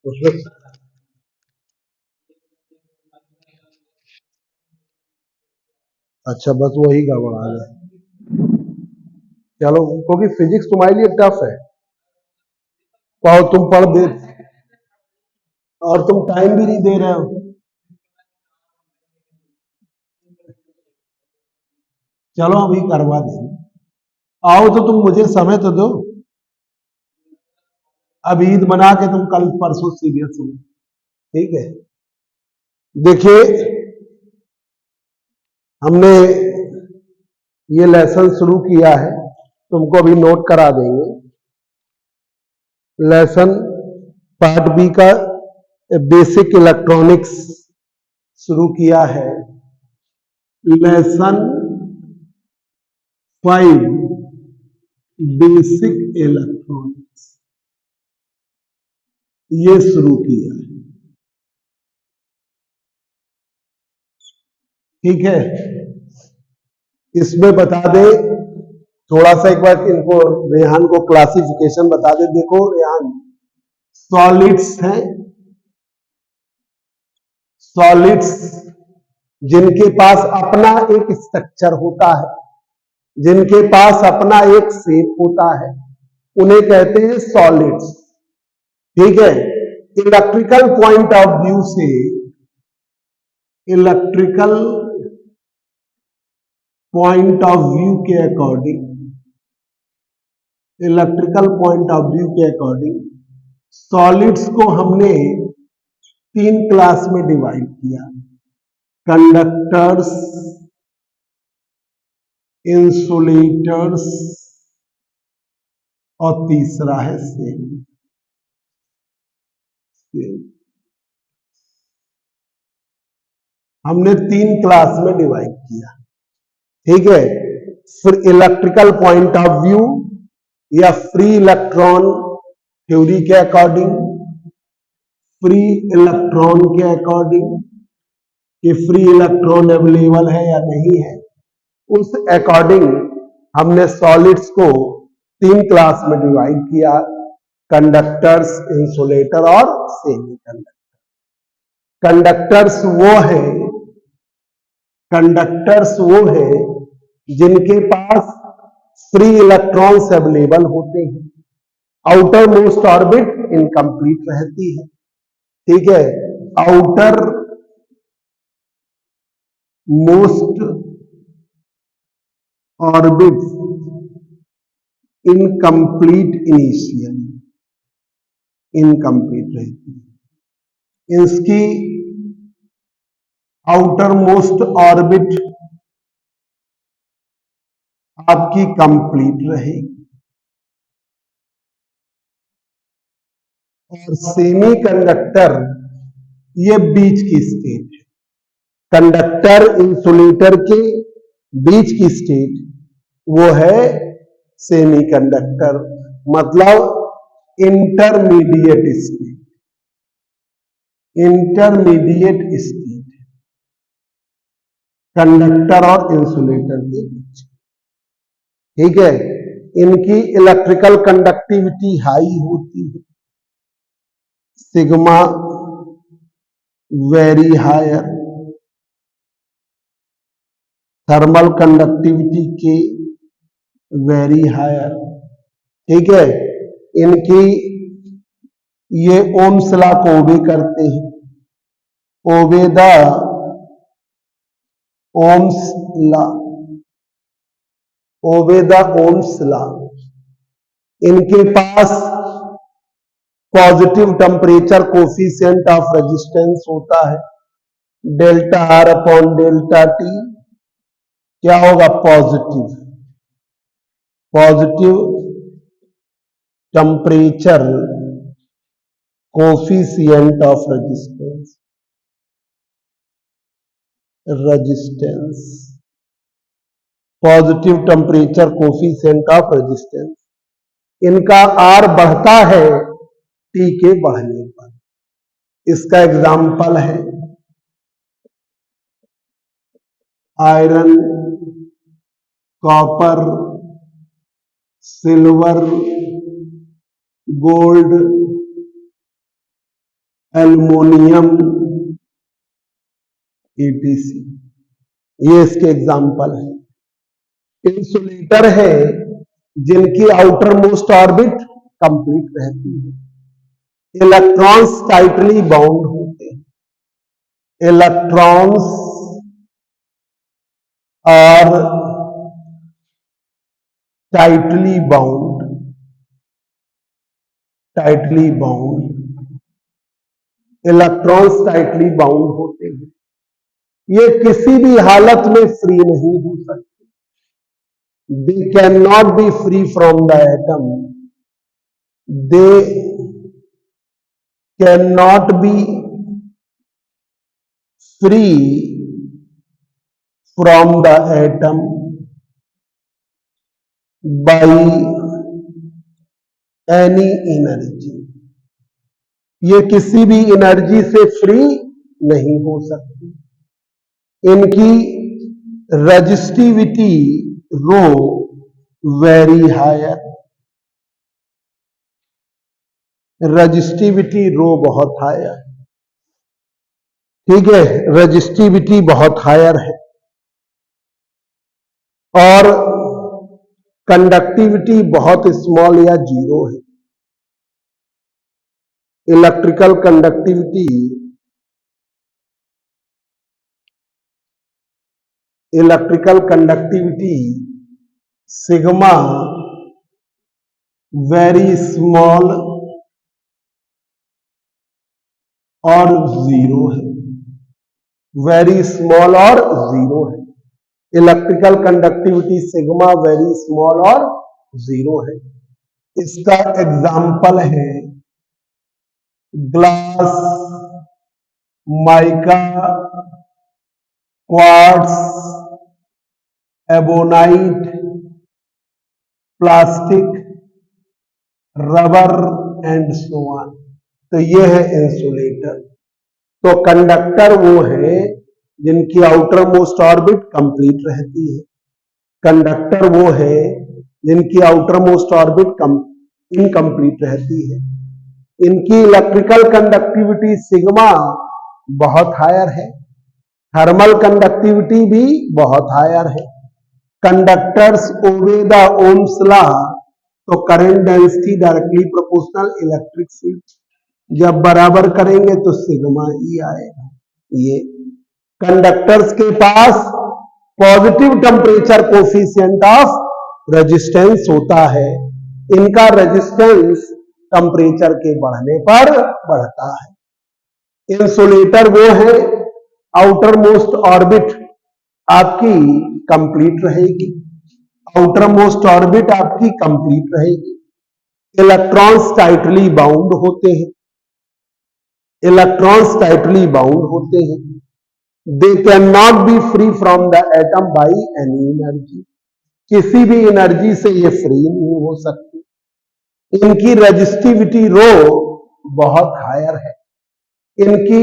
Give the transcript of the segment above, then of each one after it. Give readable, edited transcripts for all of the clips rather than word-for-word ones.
उसमें अच्छा, बस वही गड़बड़ा गया। चलो, क्योंकि फिजिक्स तुम्हारे लिए टफ है। और तुम पढ़ दे, और तुम टाइम भी नहीं दे रहे हो। चलो अभी करवा देंगे। आओ तो तुम मुझे समय तो दो। अब ईद मना के तुम कल परसों सीरियस हो। ठीक है। देखिए, हमने ये लेसन शुरू किया है, तुमको अभी नोट करा देंगे। लेसन पार्ट बी का बेसिक इलेक्ट्रॉनिक्स शुरू किया है। लेसन 5 बेसिक इलेक्ट्रॉनिक्स ये शुरू किया है। ठीक है। इसमें बता दे, थोड़ा सा एक बार इनको, रेहान को क्लासिफिकेशन बता दे। देखो रेहान, सॉलिड्स हैं, सॉलिड्स जिनके पास अपना एक स्ट्रक्चर होता है, जिनके पास अपना एक शेप होता है, उन्हें कहते हैं सॉलिड्स। ठीक है। इलेक्ट्रिकल पॉइंट ऑफ व्यू से, इलेक्ट्रिकल पॉइंट ऑफ व्यू के according, electrical point of view के अकॉर्डिंग सॉलिड्स को हमने 3 क्लास में डिवाइड किया। कंडक्टर्स, इंसुलेटर्स और तीसरा है सेमी। हमने 3 क्लास में डिवाइड किया। ठीक है। फिर इलेक्ट्रिकल पॉइंट ऑफ व्यू या फ्री इलेक्ट्रॉन थ्योरी के अकॉर्डिंग, फ्री इलेक्ट्रॉन के अकॉर्डिंग कि फ्री इलेक्ट्रॉन अवेलेबल है या नहीं है, उस अकॉर्डिंग हमने सॉलिड्स को 3 क्लास में डिवाइड किया। कंडक्टर्स, इंसुलेटर और सेमी कंडक्टर। कंडक्टर्स वो है, कंडक्टर्स वो है जिनके पास फ्री इलेक्ट्रॉन्स अवेलेबल होते हैं, आउटर मोस्ट ऑर्बिट इनकम्प्लीट रहती है। ठीक है। Outer most orbit incomplete initial, incomplete रहती है। इसकी आउटर मोस्ट ऑर्बिट आपकी कंप्लीट रहेगी। और सेमी कंडक्टर ये बीच की स्टेट है। कंडक्टर इंसुलेटर के बीच की स्टेट वो है सेमी कंडक्टर, मतलब intermediate state, intermediate state conductor और इंसुलेटर के बीच। ठीक है। इनकी इलेक्ट्रिकल कंडक्टिविटी हाई होती है, sigma very higher, thermal conductivity के वेरी हायर। ठीक है। इनकी ये ओम्स लॉ को ओबे करते हैं, obey the Ohm's law, obey the Ohm's law. इनके पास positive temperature coefficient of resistance होता है, delta R upon delta T. क्या होगा? Positive, positive temperature coefficient of resistance, resistance, positive temperature coefficient of resistance. इनका आर बढ़ता है T के बढ़ने पर। इसका एग्जाम्पल है iron, copper, silver, gold, aluminium, ETC। ये इसके एग्जाम्पल है। इंसुलेटर है जिनकी आउटर मोस्ट ऑर्बिट कंप्लीट रहती है। इलेक्ट्रॉन्स टाइटली बाउंड होते हैं। Electrons are tightly bound, electrons tightly bound होते हैं। ये किसी भी हालत में फ्री नहीं हो सकते। They cannot be free from the atom. They cannot be free from the atom by any energy. ये किसी भी एनर्जी से फ्री नहीं हो सकती। इनकी रेजिस्टिविटी रो वेरी हायर, रेजिस्टिविटी रो बहुत हायर, ठीक है, रेजिस्टिविटी बहुत हायर है। और कंडक्टिविटी बहुत स्मॉल या जीरो है। Electrical conductivity sigma very small और जीरो है, वेरी स्मॉल और जीरो है। Electrical conductivity sigma very small और जीरो है। इसका एग्जाम्पल है glass, mica, quartz, ebonite, plastic, rubber and so on. तो ये है इंसुलेटर। तो कंडक्टर वो है जिनकी आउटर मोस्ट ऑर्बिट कंप्लीट रहती है। कंडक्टर वो है जिनकी आउटर मोस्ट ऑर्बिट इनकम्प्लीट रहती है। इनकी इलेक्ट्रिकल कंडक्टिविटी सिग्मा बहुत हायर है, थर्मल कंडक्टिविटी भी बहुत हायर है। Conductors obey the Ohm's law, तो current density directly proportional electric field, जब बराबर करेंगे तो सिग्मा ई आएगा। ये कंडक्टर्स के पास positive temperature coefficient of resistance होता है। इनका रेजिस्टेंस टेम्परेचर के बढ़ने पर बढ़ता है। इंसुलेटर वो है आउटर मोस्ट ऑर्बिट आपकी कंप्लीट रहेगी, आउटर मोस्ट ऑर्बिट आपकी कंप्लीट रहेगी। इलेक्ट्रॉन्स टाइटली बाउंड होते हैं, इलेक्ट्रॉन्स टाइटली बाउंड होते हैं। They can not be free from the atom by any energy, किसी भी एनर्जी से ये फ्री नहीं हो सकती। इनकी रेजिस्टिविटी रो बहुत हायर है। इनकी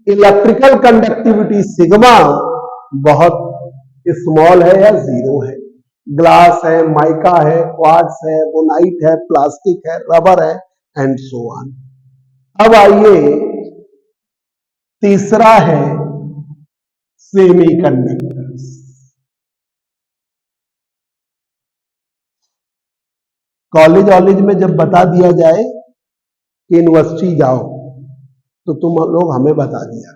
इलेक्ट्रिकल कंडक्टिविटी सिग्मा बहुत स्मॉल है या जीरो है। ग्लास है, माइका है, क्वार्ट्ज है, बोनाइट है, प्लास्टिक है, रबर है एंड सो ऑन। अब आइए तीसरा है सेमीकंडक्टर्स। कॉलेज में जब बता दिया जाए कि यूनिवर्सिटी जाओ तो तुम लोग हमें बता दिया,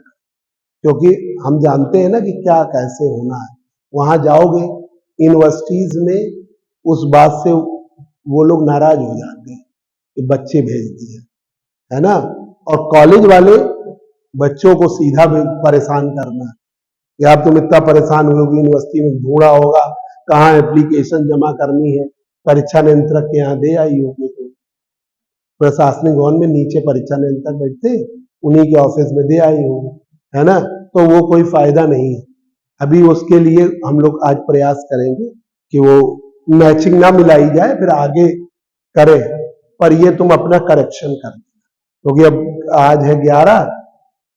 क्योंकि हम जानते हैं ना कि क्या कैसे होना है। वहां जाओगे यूनिवर्सिटीज में, उस बात से वो लोग नाराज हो जाते हैं कि बच्चे भेज दिए, है ना। और कॉलेज वाले बच्चों को सीधा परेशान करना कि आप तुम इतना परेशान होगी, यूनिवर्सिटी में ढूंढा होगा, कहाँ एप्लीकेशन जमा करनी है, परीक्षा नियंत्रक के यहाँ दे आई होगी। तो प्रशासनिक भवन में नीचे परीक्षा नियंत्रक बैठते, उन्हीं के ऑफिस में दे आई हो, है ना। तो वो कोई फायदा नहीं है। अभी उसके लिए हम लोग आज प्रयास करेंगे कि वो मैचिंग ना मिलाई जाए, फिर आगे करें। पर ये तुम अपना करेक्शन कर, क्योंकि अब आज है 11,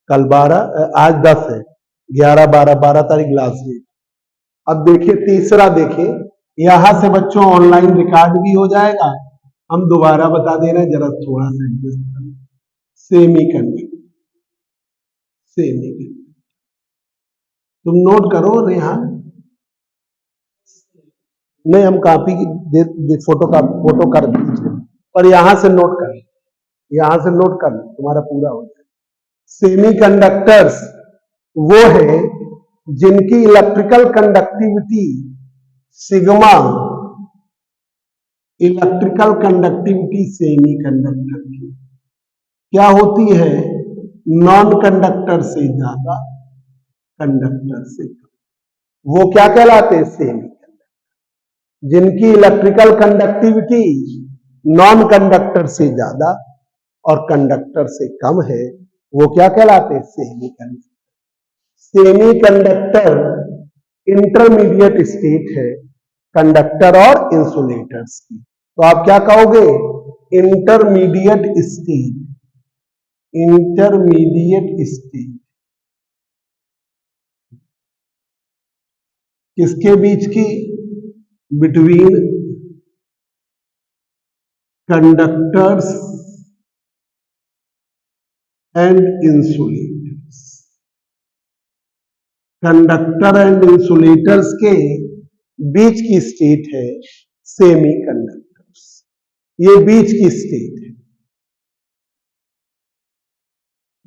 कल 12, आज 10 है, 11, 12 तारीख लास्ट डेट। अब देखिए तीसरा, देखिए यहां से बच्चों ऑनलाइन रिकॉर्ड भी हो जाएगा, हम दोबारा बता दे रहे हैं, जरा थोड़ा सा एडजस्ट करें। सेमी कंडक्टर, सेमी कंडक्टर, तुम नोट करो रेहान। नहीं, हम कॉपी की फोटो कर दीजिए, पर यहां से नोट कर, यहां से नोट कर, तुम्हारा पूरा हो जाए। सेमी कंडक्टर्स वो है जिनकी electrical conductivity sigma, electrical conductivity semi conductor की क्या होती है, नॉन कंडक्टर से ज्यादा, कंडक्टर से कम। वो क्या कहलाते हैं, सेमी कंडक्टर। जिनकी इलेक्ट्रिकल कंडक्टिविटी नॉन कंडक्टर से ज्यादा और कंडक्टर से कम है, वो क्या कहलाते हैं, semi conductor. Semi conductor intermediate state है कंडक्टर और इंसुलेटर्स की। तो आप क्या कहोगे, इंटरमीडिएट स्टेट, इंटरमीडिएट स्टेट किसके बीच की, between conductors and insulators. Conductor and insulators के बीच की स्टेट है सेमी कंडक्टर्स, ये बीच की स्टेट है।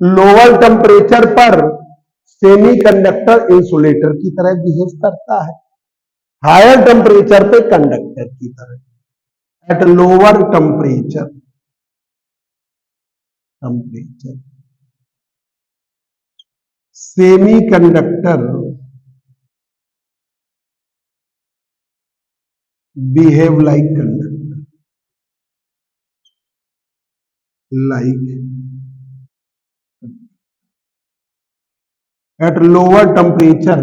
लोअर टेम्परेचर पर सेमी कंडक्टर इंसुलेटर की तरह बिहेव करता है, हायर टेम्परेचर पे कंडक्टर की तरह। Eight lower temperature, semi conductor behave like conductor, like at lower temperature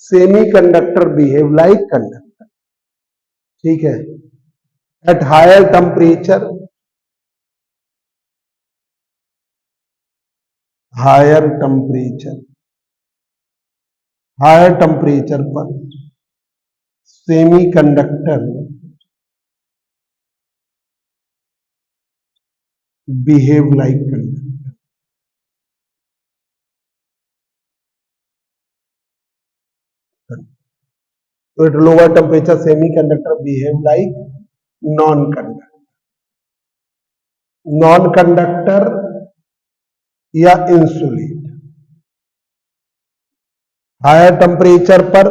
semiconductor behave like conductor, ठीक है। at higher temperature, higher temperature पर semiconductor behave like conductor। तो at lower temperature semiconductor behave like non conductor या insulator. Higher temperature पर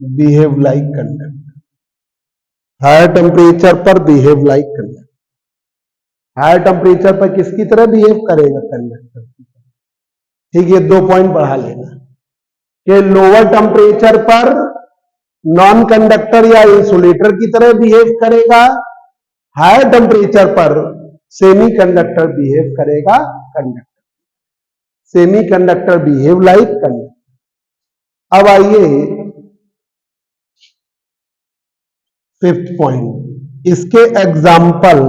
behave like conductor, higher temperature पर behave like conductor. Higher temperature पर किसकी तरह बिहेव करेगा, conductor की तरह। ठीक है, 2 पॉइंट बढ़ा लेना कि लोअर टेम्परेचर पर नॉन कंडक्टर या इंसुलेटर की तरह बिहेव करेगा, हायर टेम्परेचर पर सेमी कंडक्टर बिहेव करेगा conductor, semi conductor behave like conductor. अब आइए 5th पॉइंट, इसके एग्जाम्पल,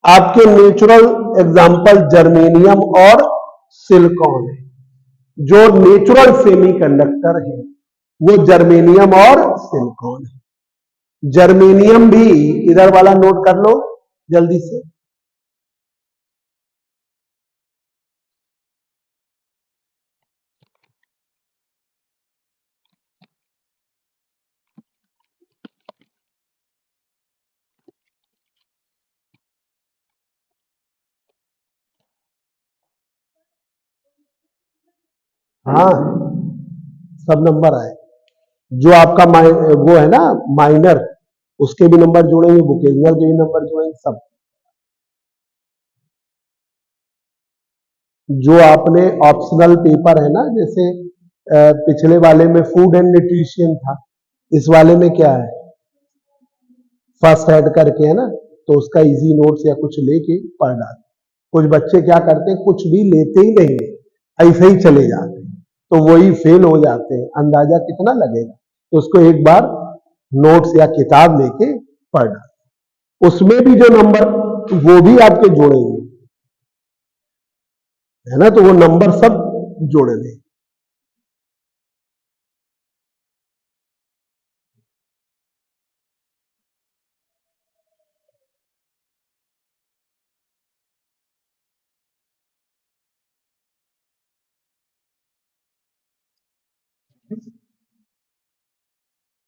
आपके नेचुरल एग्जाम्पल जर्मेनियम और सिलिकॉन है। जो नेचुरल सेमीकंडक्टर है वो जर्मेनियम और सिलिकॉन है। जर्मेनियम भी इधर वाला नोट कर लो जल्दी से। हाँ, सब नंबर आए। जो आपका वो है ना माइनर, उसके भी नंबर जोड़ेंगे, वोकेशनल के भी नंबर जोड़ेंगे, सब। जो आपने ऑप्शनल पेपर है ना, जैसे पिछले वाले में फूड एंड न्यूट्रिशन था, इस वाले में क्या है, फर्स्ट ऐड करके है ना, तो उसका इजी नोट्स या कुछ लेके पढ़ डालते। कुछ बच्चे क्या करते हैं, कुछ भी लेते ही नहीं है, ऐसे ही चले जाते हैं, तो वही फेल हो जाते हैं। अंदाजा कितना लगेगा, तो उसको एक बार नोट्स या किताब लेके पढ़ डालते, उसमें भी जो नंबर वो भी आपके जोड़ेंगे, है ना, तो वो नंबर सब जोड़ेंगे।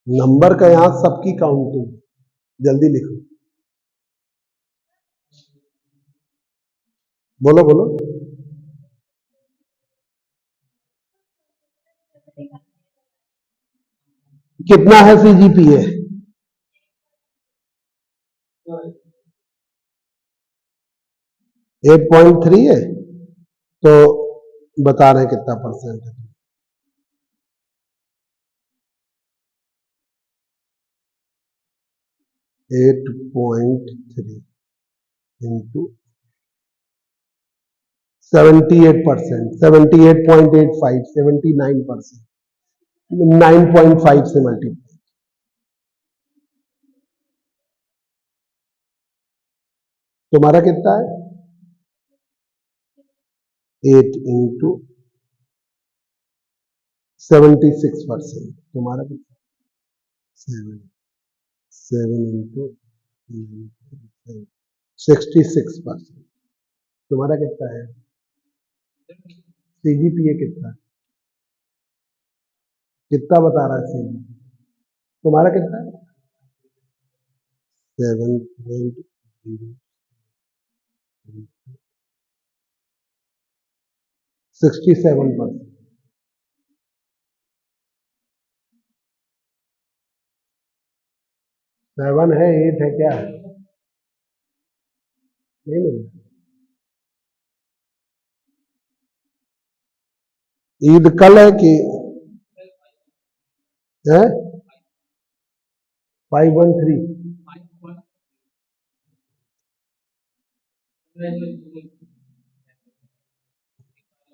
नंबर का यहां सबकी काउंटिंग, जल्दी लिखो, बोलो बोलो। कितना है सीजीपीए? 8.3 है, तो बता रहे कितना परसेंट है। 8.3 इंटू 78%, 78.85, 79%, 9.5 से मल्टीप्लाई। तुम्हारा कितना है? 8 इंटू 76%, तुम्हारा कितना? 7 इंटू 66%, तुम्हारा कितना है? सीजीपीए कितना? कितना बता रहा है सीजीपीए? तुम्हारा कितना है? 7.0, 67%। 7 है, 8 है, क्या है? नहीं नहीं, ईद कल है कि है? 513।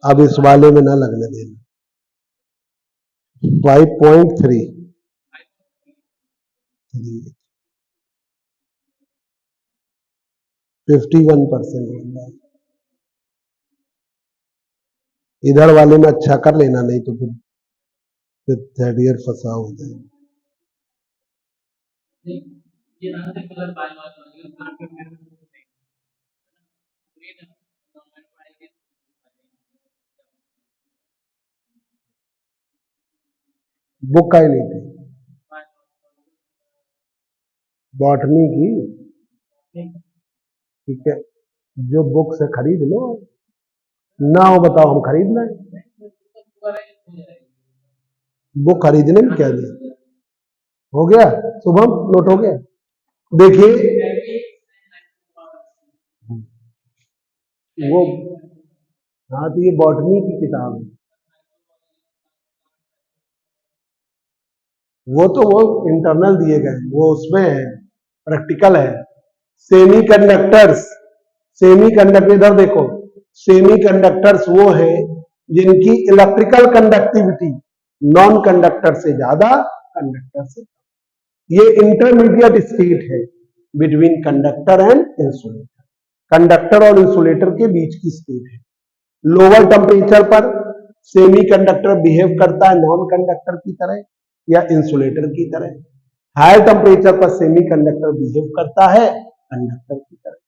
अब इस वाले में ना लगने देना। 5.3, 51%। इधर वाले में अच्छा कर लेना, नहीं तो फिर थर्ड ईयर फंसा हो जाए। बुक का ही नहीं थी बॉटनी की, ठीक है, जो बुक से खरीद लो, ना हो बताओ हम खरीद लें। बुक खरीदने में क्या दिया? हो गया शुभम, नोट हो गया। देखिए वो, हाँ तो ये बॉटनी की किताब है, वो इंटरनल दिए गए, वो उसमें है, प्रैक्टिकल है। सेमी कंडक्टर्स, सेमी कंडक्टर, इधर देखो, सेमी कंडक्टर्स वो है जिनकी इलेक्ट्रिकल कंडक्टिविटी नॉन कंडक्टर से ज्यादा, कंडक्टर से, ये इंटरमीडिएट स्टेट है between conductor and insulator. Conductor और इंसुलेटर के बीच की स्टेट है। लोअर टेम्परेचर पर सेमी कंडक्टर बिहेव करता है नॉन कंडक्टर की तरह या इंसुलेटर की तरह। हायर टेम्परेचर पर सेमी कंडक्टर बिहेव करता है कंडक्टर की तरह।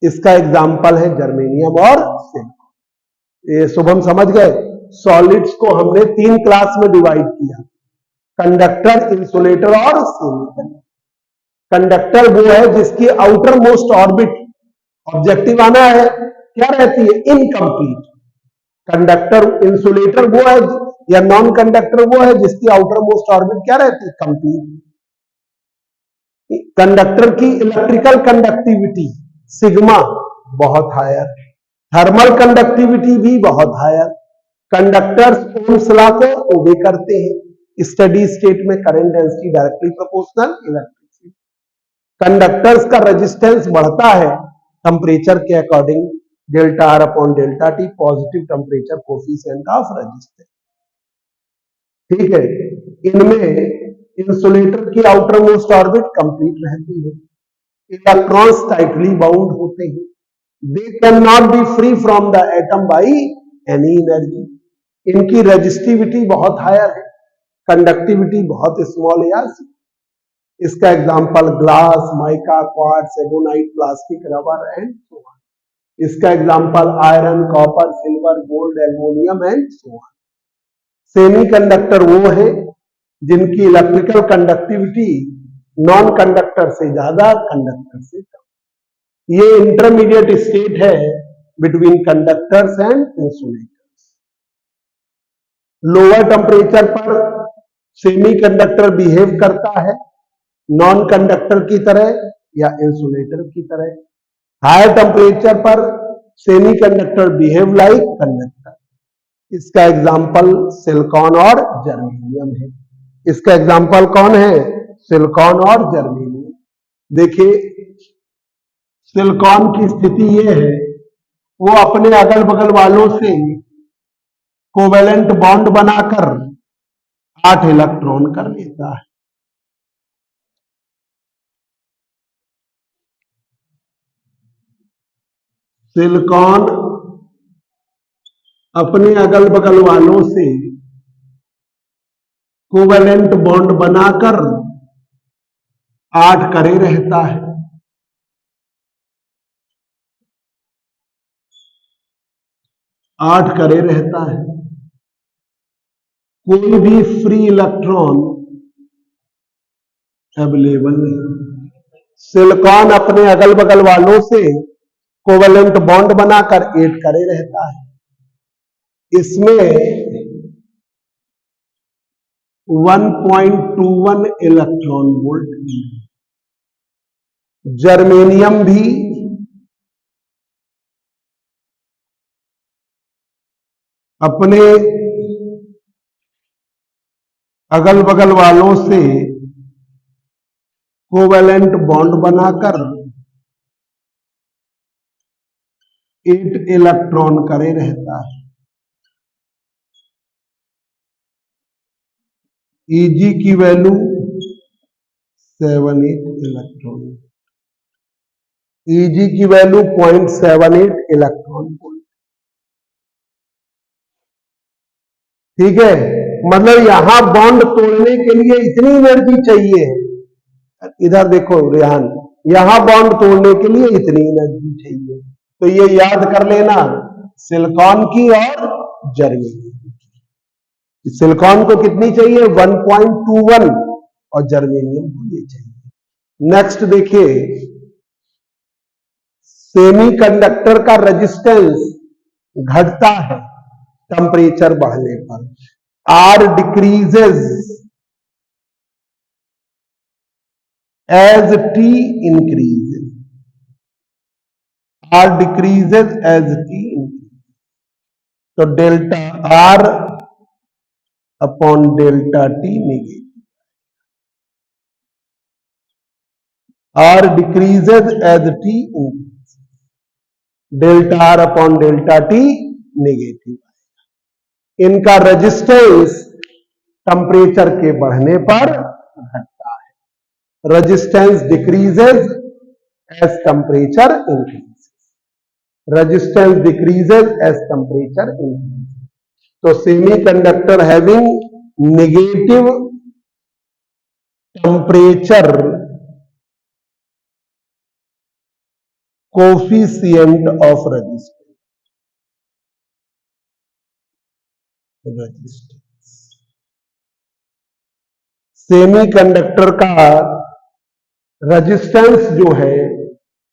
इसका एग्जाम्पल है जर्मेनियम और सिलिकॉन। ये शुभम समझ गए? सॉलिड्स को हमने 3 क्लास में डिवाइड किया, कंडक्टर, इंसुलेटर और सेमी कंडक्टर। कंडक्टर वो है जिसकी आउटर मोस्ट ऑर्बिट, ऑब्जेक्टिव आना है, क्या रहती है? इनकम्प्लीट। कंडक्टर, इंसुलेटर वो है, या नॉन कंडक्टर वो है जिसकी आउटर मोस्ट ऑर्बिट क्या रहती है? कंप्लीट। कंडक्टर की इलेक्ट्रिकल कंडक्टिविटी सिग्मा बहुत हायर, थर्मल कंडक्टिविटी भी बहुत हायर। कंडक्टर्स ओम्स लॉ को ओबे करते हैं, स्टडी स्टेट में current density directly proportional electricity. Conductors का रेजिस्टेंस बढ़ता है टेम्परेचर के according, delta R upon delta T, positive temperature coefficient of resistance, ठीक है। इनमें इंसुलेटर की आउटर मोस्ट ऑर्बिट कंप्लीट रहती है, इलेक्ट्रॉन्स टाइटली बाउंड होते हैं, they can not be free from the atom by any energy. इनकी रेजिस्टिविटी बहुत हायर है, कंडक्टिविटी बहुत स्मॉल है। इसका example glass, mica, quartz, ebonite, plastic, rubber and so on. इसका example iron, copper, silver, gold, aluminium and so on. Semiconductor वो है जिनकी इलेक्ट्रिकल कंडक्टिविटी नॉन कंडक्टर से ज्यादा, कंडक्टर से कम। ये इंटरमीडिएट स्टेट है between conductors and insulators. Lower temperature पर सेमीकंडक्टर बिहेव करता है नॉन कंडक्टर की तरह या इंसुलेटर की तरह। हायर टेम्परेचर पर सेमीकंडक्टर बिहेव लाइक कंडक्टर। इसका एग्जाम्पल सिलिकॉन और जर्मेनियम है। इसका एग्जाम्पल कौन है? सिलिकॉन और जर्मेनियम। देखिए सिलिकॉन की स्थिति यह है, वो अपने अगल बगल वालों से कोवेलेंट बॉन्ड बनाकर 8 इलेक्ट्रॉन कर लेता है। सिलिकॉन अपने अगल बगल वालों से कोवेलेंट बॉन्ड बनाकर 8 करे रहता है। आठ करे रहता है। कोई भी फ्री इलेक्ट्रॉन अवेलेबल नहीं। सिलिकॉन अपने अगल बगल वालों से कोवेलेंट बॉन्ड बनाकर 8 करे रहता है। इसमें 1.21 इलेक्ट्रॉन वोल्ट। जर्मेनियम भी अपने अगल बगल वालों से कोवेलेंट बॉन्ड बनाकर 8 इलेक्ट्रॉन करे रहता है। Eg की वैल्यू 78 इलेक्ट्रॉन। Eg की वैल्यू 0.78 इलेक्ट्रॉन वोल्ट। ठीक है, मतलब यहां बॉन्ड तोड़ने के लिए इतनी एनर्जी चाहिए। इधर देखो रेहान, यहां बॉन्ड तोड़ने के लिए इतनी एनर्जी चाहिए। तो ये याद कर लेना सिलिकॉन की और जर्मेनियम की। सिलिकॉन को कितनी चाहिए? 1.21 और जर्मेनियम को ये चाहिए। नेक्स्ट देखिए, सेमीकंडक्टर का रेजिस्टेंस घटता है टेम्परेचर बढ़ने पर। R decreases as T increases. R decreases as T increases. तो delta R upon delta T negative. R decreases as T increases. Delta R upon delta T negative. इनका resistance temperature के बढ़ने पर घटता है। Resistance decreases as temperature increases. Resistance decreases as temperature increases. तो semiconductor having negative temperature coefficient of resistance. Semiconductor का resistance जो है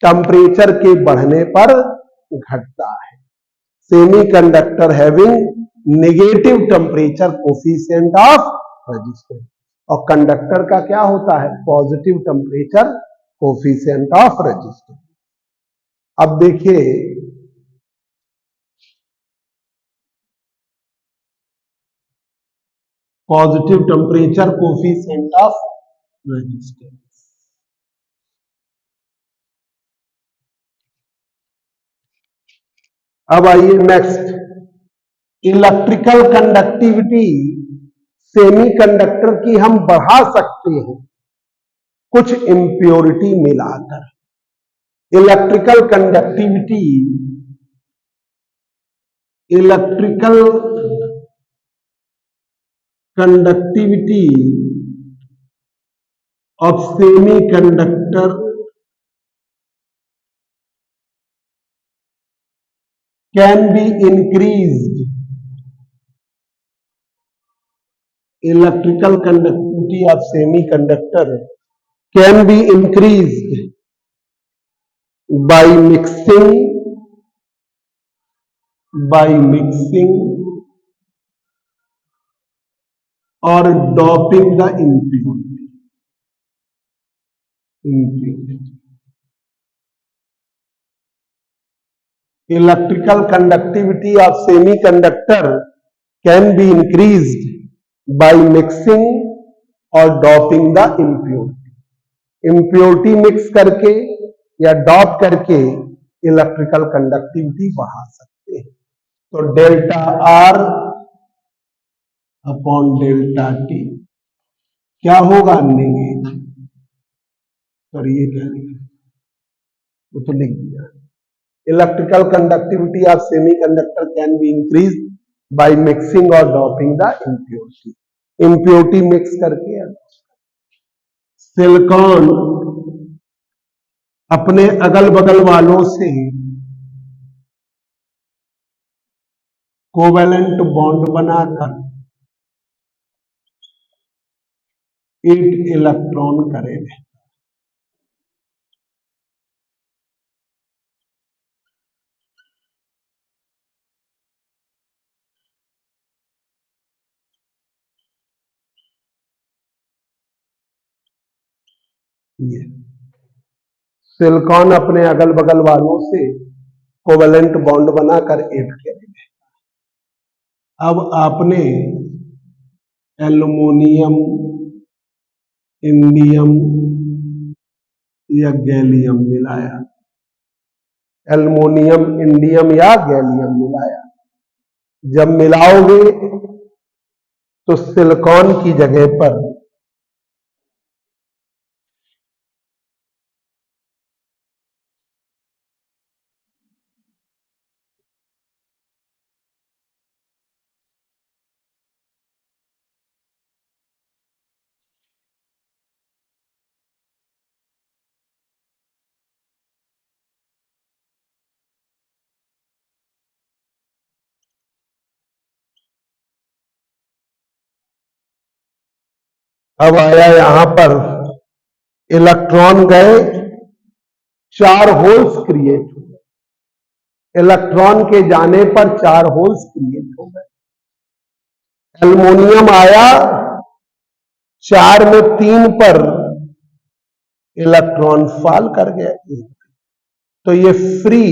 टेम्परेचर के बढ़ने पर घटता है। Semiconductor having negative temperature coefficient of resistance. और कंडक्टर का क्या होता है? Positive temperature coefficient of resistance. अब देखिए positive temperature coefficient of resistance. अब आइए नेक्स्ट, इलेक्ट्रिकल कंडक्टिविटी सेमीकंडक्टर की हम बढ़ा सकते हैं कुछ इंप्योरिटी मिलाकर। Electrical conductivity of semiconductor can be increased electrical conductivity of semiconductor can be increased by mixing or doping the impurity. Electrical conductivity of semiconductor can be increased by mixing or doping the impurity. impurity mix करके या डॉप करके electrical conductivity बढ़ा सकते हैं। तो delta R upon delta T क्या होगा? Negative. और ये क्या लिखा? वो तो लिख दिया। Electrical conductivity of semiconductor can be increase by mixing और doping the impurity. Impurity mix करके सिलिकॉन अपने अगल बगल वालों से कोवेलेंट बॉन्ड बनाकर 8 इलेक्ट्रॉन करेंगे। ये सिलिकॉन अपने अगल बगल वालों से कोवेलेंट बॉन्ड बनाकर 8 करेंगे। अब आपने एल्युमिनियम, इंडियम या गैलियम मिलाया, एल्युमिनियम, इंडियम या गैलियम मिलाया। जब मिलाओगे तो सिलिकॉन की जगह पर अब आया यहां पर इलेक्ट्रॉन गए, 4 होल्स क्रिएट हुए। इलेक्ट्रॉन के जाने पर 4 होल्स क्रिएट हो गए। एल्युमिनियम आया, 4 में 3 पर इलेक्ट्रॉन फॉल कर गया, तो ये फ्री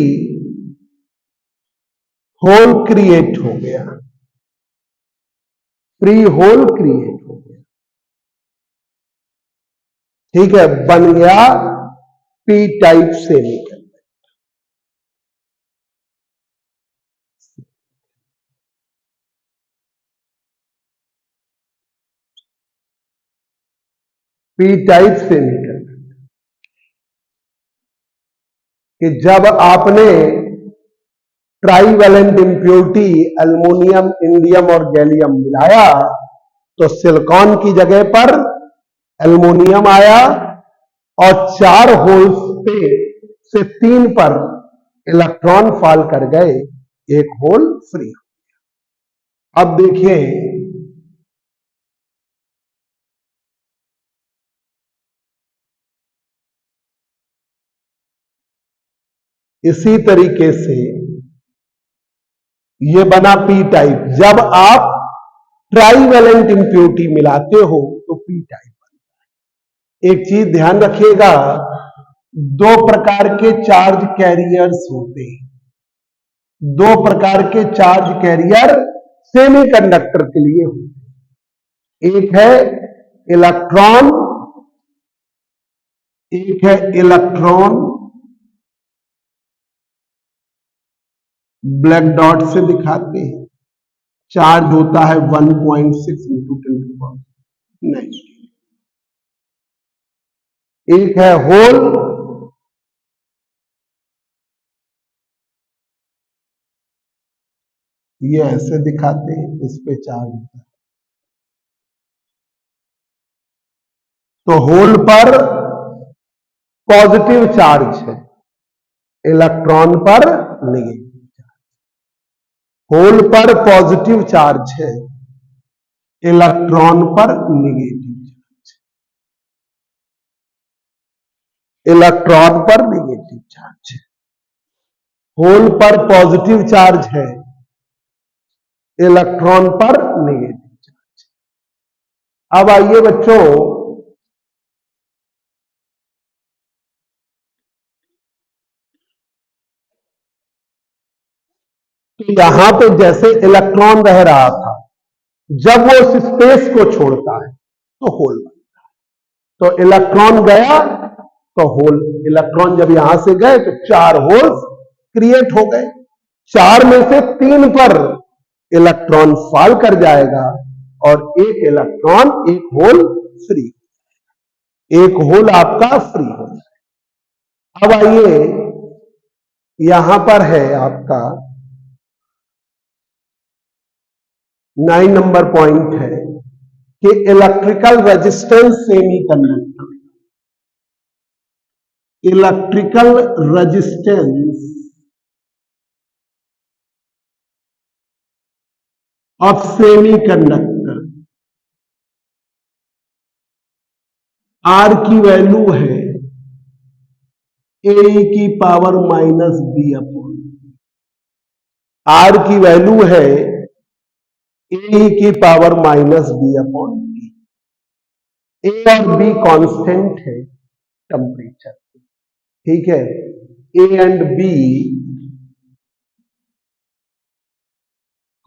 होल क्रिएट हो गया, फ्री होल क्रिएट हो गया। ठीक है, बन गया P type semiconductor. P type semiconductor कि जब आपने ट्राईवैलेंट इंप्योरिटी एल्युमिनियम, इंडियम और गैलियम मिलाया तो सिलिकॉन की जगह पर एल्युमिनियम आया और 4 होल्स पे से 3 पर इलेक्ट्रॉन फॉल कर गए, 1 होल फ्री हो गया। अब देखिए इसी तरीके से ये बना पी टाइप। जब आप ट्राईवैलेंट इंप्योरिटी मिलाते हो तो पी टाइप बनता है। एक चीज ध्यान रखिएगा, 2 प्रकार के चार्ज कैरियर्स होते हैं। 2 प्रकार के चार्ज कैरियर सेमीकंडक्टर के लिए होते हैं। एक है इलेक्ट्रॉन, एक है इलेक्ट्रॉन, ब्लैक डॉट से दिखाते हैं। चार्ज होता है 1.6 इंटू 10⁻⁹। एक है होल, ये ऐसे दिखाते हैं, इस पे चार्ज होता है। तो होल पर पॉजिटिव चार्ज है, इलेक्ट्रॉन पर नेगेटिव चार्ज। होल पर पॉजिटिव चार्ज है, इलेक्ट्रॉन पर निगेटिव चार्ज, इलेक्ट्रॉन पर निगेटिव चार्ज, होल पर पॉजिटिव चार्ज है, इलेक्ट्रॉन पर नेगेटिव चार्ज। अब आइए बच्चों, तो यहां पे जैसे इलेक्ट्रॉन रह रहा था, जब वो उस स्पेस को छोड़ता है तो होल बनता है। तो इलेक्ट्रॉन गया तो होल, इलेक्ट्रॉन जब यहां से गए तो 4 होल्स क्रिएट हो गए। 4 में से 3 पर इलेक्ट्रॉन फॉल कर जाएगा और एक इलेक्ट्रॉन, एक होल फ्री, एक होल आपका फ्री हो जाएगा। अब आइए, यहां पर है आपका 9 नंबर पॉइंट है कि electrical resistance semiconductor, electrical resistance of semiconductor, R की वैल्यू है ए की power minus B upon, R की वैल्यू है ए की power minus B upon B. A और बी कांस्टेंट है टेम्परेचर, ठीक है, A and B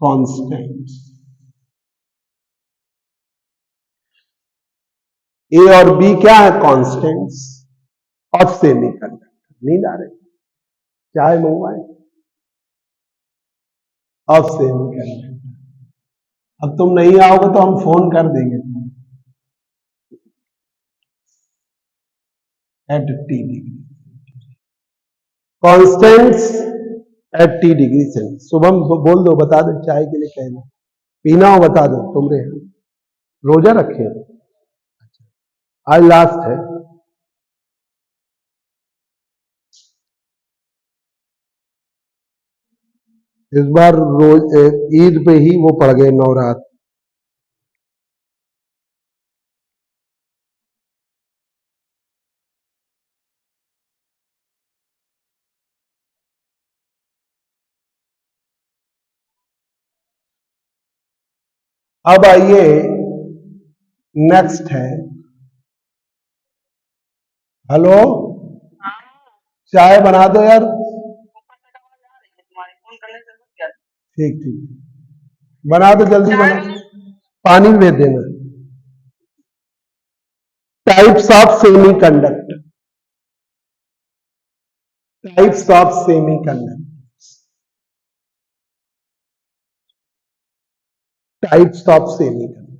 constant, A और बी क्या है, कांस्टेंट्स ऑफ सेमीकंडक्टर। नींद आ रही, चाय मंगवाए, ऑफ सेमीकंडक्टर। अब तुम नहीं आओगे तो हम फोन कर देंगे at T degree, constants at T degree Celsius. Shubham बोल दो, बता दो, चाय के लिए कहना, पीना हो बता दो। तुमरे रोजा रखे हो, आज लास्ट है। इस बार रोज ईद पे ही वो पड़ गए नवरात। अब आइए, नेक्स्ट है, हेलो, चाय बना दो यार। ठीक ठीक, बना दो, जल्दी बना, पानी भेज देना। Types of semiconductor, types of semiconductor, types of semiconductor,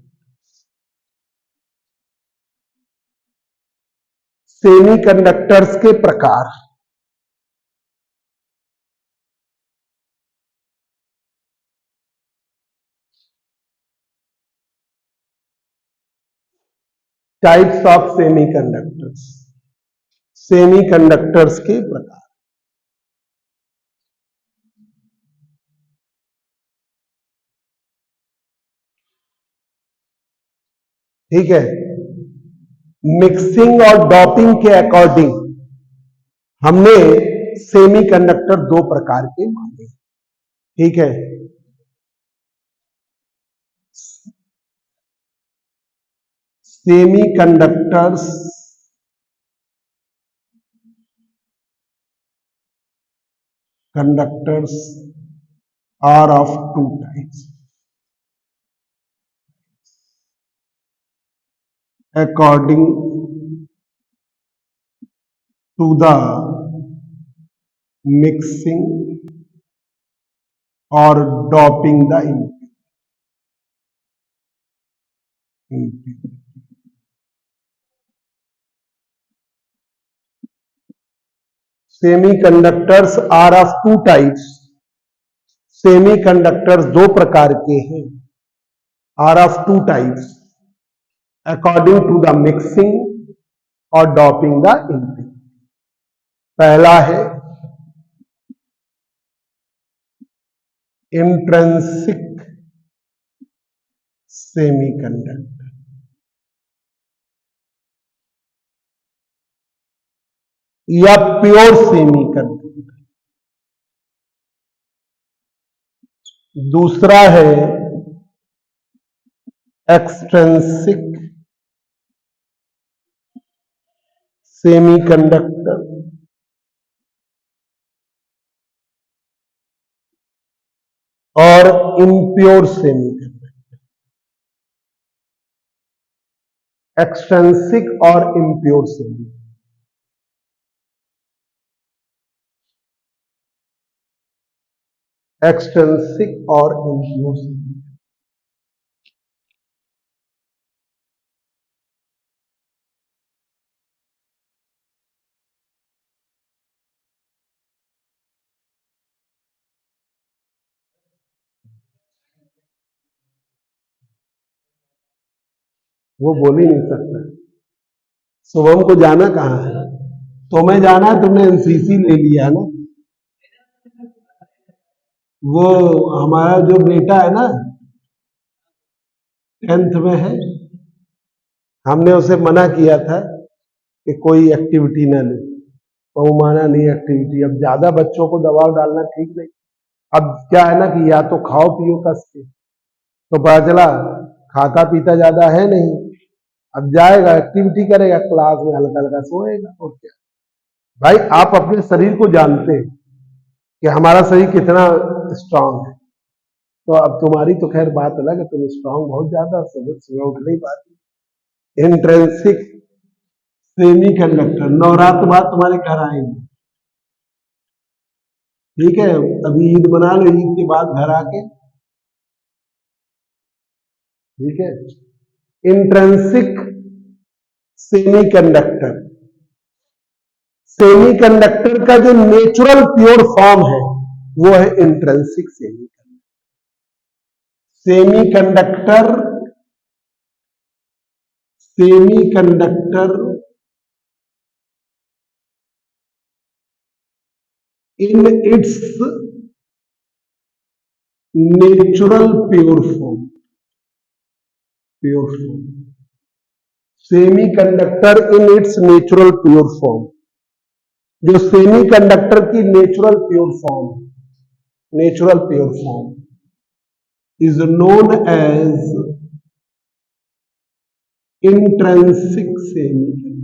semiconductors के प्रकार, टाइप्स ऑफ सेमीकंडक्टर्स, सेमीकंडक्टर्स के प्रकार। ठीक है, मिक्सिंग और डॉपिंग के अकॉर्डिंग हमने सेमीकंडक्टर 2 प्रकार के माने। ठीक है, semiconductors conductors are of 2 types according to the mixing or doping the impurity. Semiconductors are of 2 types. Semiconductors 2 प्रकार के हैं, are of 2 types according to the mixing और डॉपिंग द इम्प्योरिटी। पहला है इंट्रिंसिक सेमीकंडक्टर या प्योर सेमीकंडक्टर। दूसरा है extrinsic semiconductor और इम्प्योर सेमीकंडक्टर। एक्सट्रिंसिक और इम्प्योर सेमीकंडक्टर। एक्सट्रिंसिक और इम्प्योर सेमीकंडक्टर। वो बोल ही नहीं सकता। शुभम को जाना कहाँ है? तुम्हें जाना है, तुमने एनसीसी ले लिया है ना। वो हमारा जो बेटा है ना 10th में है, हमने उसे मना किया था कि कोई एक्टिविटी ना ले, तो वो माना नहीं एक्टिविटी। अब ज्यादा बच्चों को दबाव डालना ठीक नहीं। अब क्या है ना कि या तो खाओ पियो कस के, तो पता चला खाता पीता ज्यादा है नहीं। अब जाएगा एक्टिविटी करेगा, क्लास में हल्का हल्का सोएगा और क्या। भाई आप अपने शरीर को जानते हैं कि हमारा शरीर कितना स्ट्रांग है। तो अब तुम्हारी तो खैर बात अलग है, तुम स्ट्रांग बहुत ज्यादा, सुबह उठ नहीं पाती। इंट्रेंसिक सेमीकंडक्टर, नवरात्र बाद तुम्हारे घर आएंगे, ठीक है। अभी ईद मना लो, ईद के बाद घर आके, ठीक है। इंट्रेंसिक सेमीकंडक्टर, सेमीकंडक्टर का जो नेचुरल प्योर फॉर्म है वो है intrinsic semiconductor. Semiconductor semiconductor in its natural pure form, semiconductor in its natural pure form, जो सेमीकंडक्टर की natural pure form is known as intrinsic semiconductor.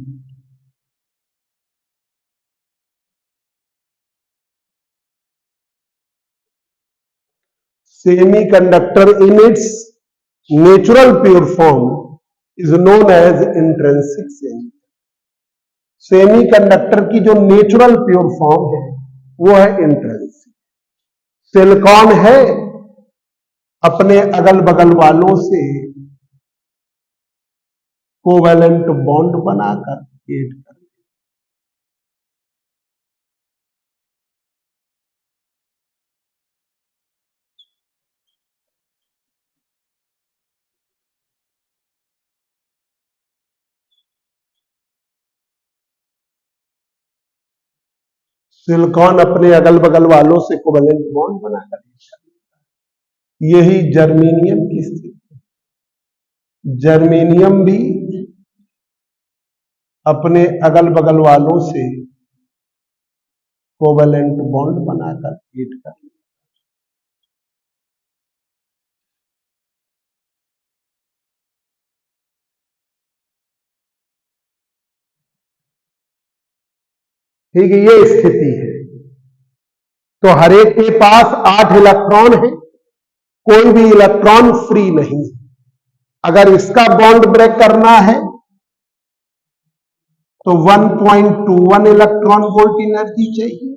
Semiconductor in its natural pure form is known as intrinsic semiconductor. Semiconductor की जो natural pure form है वो है intrinsic. Silicon है अपने अगल बगल वालों से कोवेलेंट बॉन्ड बनाकर ऐड कर, सिलिकॉन अपने अगल बगल वालों से कोवेलेंट बॉन्ड बनाकर ऐड कर। यही जर्मेनियम की स्थिति। जर्मेनियम भी अपने अगल बगल वालों से कोवेलेंट बॉन्ड बनाकर ऐड कर। ठीक है, ये स्थिति है। तो हर एक के पास 8 इलेक्ट्रॉन है, कोई भी इलेक्ट्रॉन फ्री नहीं है। अगर इसका बॉन्ड ब्रेक करना है तो 1.21 इलेक्ट्रॉन वोल्ट एनर्जी चाहिए।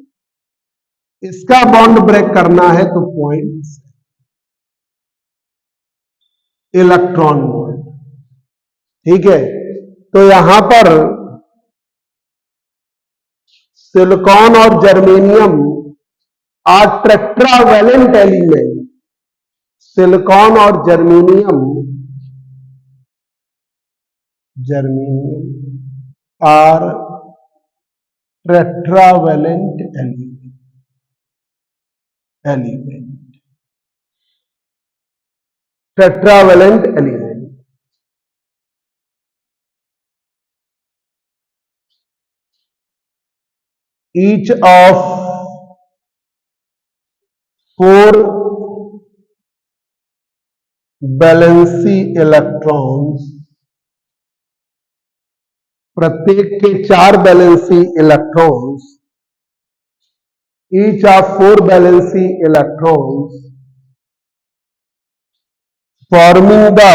इसका बॉन्ड ब्रेक करना है तो 0.6 इलेक्ट्रॉन वोल्ट। ठीक है, तो यहां पर सिलिकॉन और germanium are tetravalent element. Silicon और germanium are tetravalent element. Tetravalent element each of four valency electrons, प्रत्येक के 4 valency electrons, each of 4 valency electrons forming the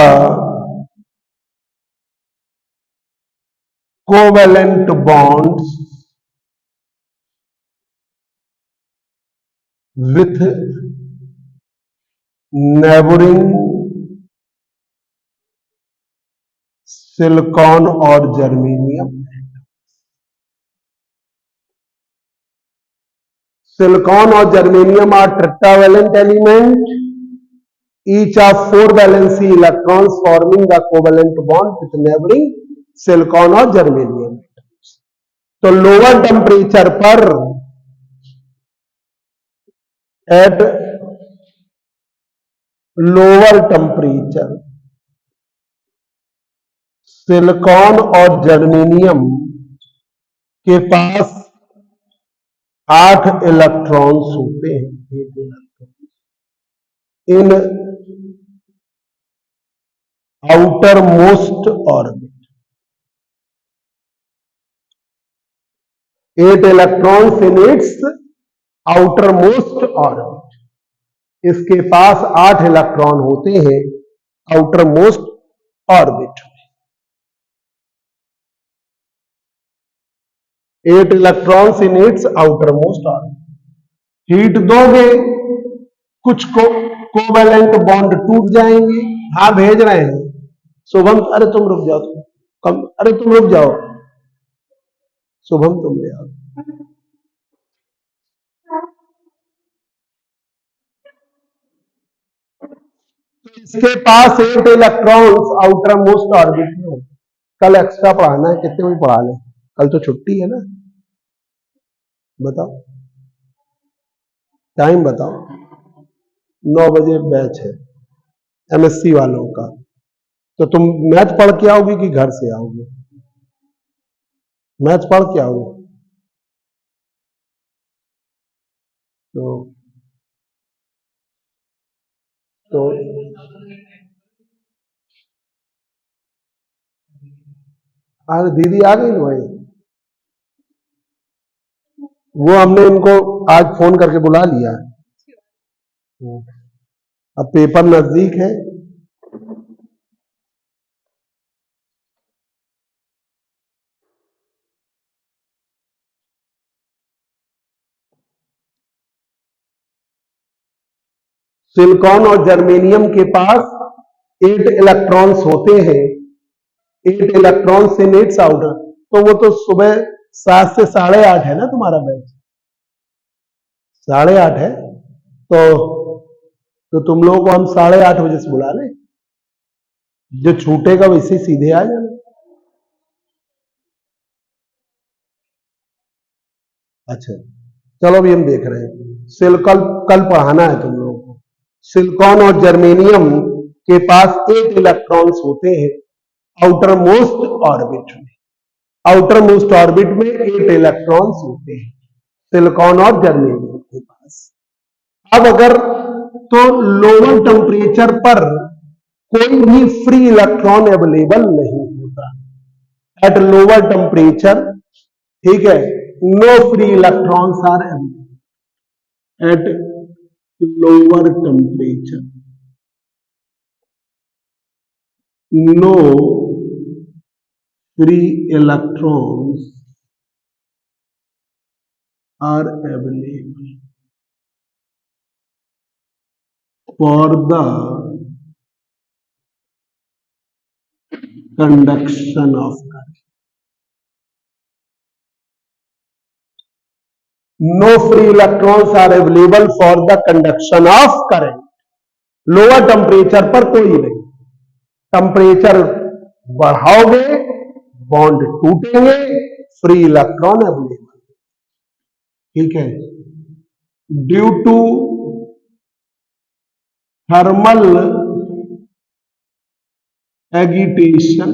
covalent bonds with neighboring silicon और जर्मेनियम। सिलिकॉन और germanium are tetravalent element, each of 4 valency electrons forming the covalent bond with neighboring silicon और germanium. तो lower temperature पर eight lower temperature silicon और germanium के पास 8 electrons होते हैं इन outer most orbit. 8 electrons in its outer most orbit. इसके पास 8 electron होते हैं outer most orbit. 8 electrons in its outer most orbit. Heat दोगे कुछ कोवैलेंट बॉन्ड टूट जाएंगे। हाँ भेज रहे हैं शुभम, अरे तुम रुक जाओ, अरे तुम रुक जाओ शुभम, तुम ले आओ। इसके पास 8 इलेक्ट्रॉन्स आउटर मोस्ट ऑर्बिट में। कल एक्स्ट्रा पढ़ाना है, कितने बजे पढ़ा लें? कल तो छुट्टी है ना, बताओ टाइम बताओ। 9 बजे बैच है एमएससी वालों का। तो तुम मैथ पढ़ के आओगे कि घर से आओगे? मैथ पढ़ के आओगे तो अरे दीदी आ गई ना भाई, वो हमने इनको आज फोन करके बुला लिया। अब पेपर नजदीक है, सिलिकॉन और जर्मेनियम के पास 8 इलेक्ट्रॉन्स होते हैं। 8 इलेक्ट्रॉन्स इन इट्स आउटर। तो वो तो सुबह 7 से 8:30 है ना तुम्हारा बैच? 8:30 है तो तुम लोगों को हम 8:30 बजे से बुला लें। जो छूटेगा वैसे सीधे आ जाना। अच्छा चलो अभी हम देख रहे हैं। कल पढ़ाना है तुम लोगों को। सिलिकॉन और जर्मेनियम के पास 8 इलेक्ट्रॉन्स होते हैं आउटर मोस्ट ऑर्बिट में। आउटर मोस्ट ऑर्बिट में 8 इलेक्ट्रॉन्स होते हैं सिलिकॉन और जर्मेनियम के पास। अब अगर तो लोअर टेम्परेचर पर कोई भी फ्री इलेक्ट्रॉन अवेलेबल नहीं होता। एट लोअर टेम्परेचर, ठीक है, no free electrons are available at lower temperature. No free electrons are available for the conduction of current. No free electrons are available for the conduction of current. Lower temperature पर कोई नहीं। Temperature बढ़ाओगे bond टूटेंगे, free electron available. ठीक है, due to thermal agitation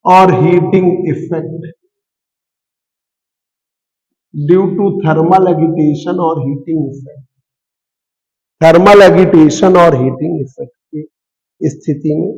और heating effect, due to thermal agitation और heating effect, thermal agitation और हीटिंग इफेक्ट की स्थिति में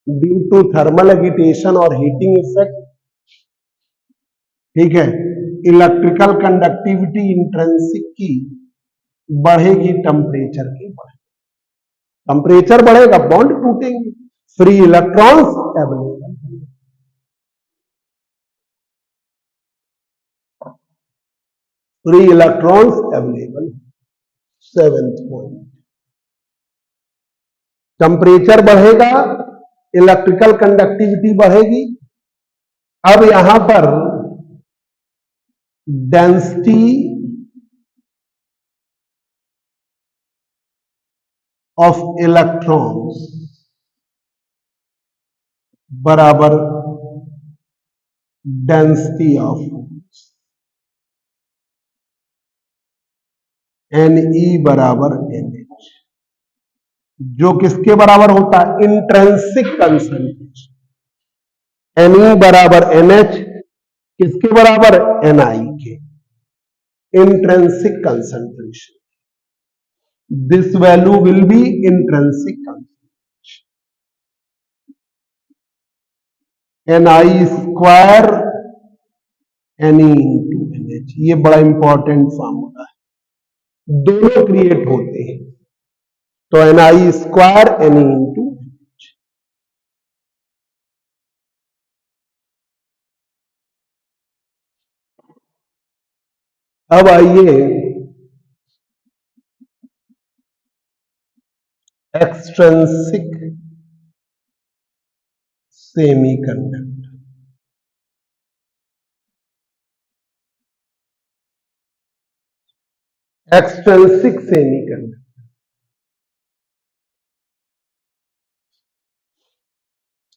ड्यू टू थर्मल एगिटेशन और हीटिंग इफेक्ट, ठीक है, इलेक्ट्रिकल कंडक्टिविटी इंट्रिंसिक की बढ़ेगी टेम्परेचर के बढ़े, टेम्परेचर बढ़ेगा बॉन्ड टूटेंगे, free electrons available, free electrons available. Seventh point, temperature बढ़ेगा, इलेक्ट्रिकल कंडक्टिविटी बढ़ेगी। अब यहां पर डेंसिटी ऑफ इलेक्ट्रॉन्स बराबर डेंसिटी ऑफ NE बराबर NH, जो किसके बराबर होता है, इंट्रिंसिक कंसंट्रेशन। Ne बराबर NH किसके बराबर, Ni के, intrinsic concentration. This value will be intrinsic concentration, Ni square Ne into NH। ये बड़ा इंपॉर्टेंट फॉर्मूला है, दोनों क्रिएट होते हैं, तो Ni स्क्वायर Ne इंटू। अब आइए extrinsic semiconductor, extrinsic semiconductor,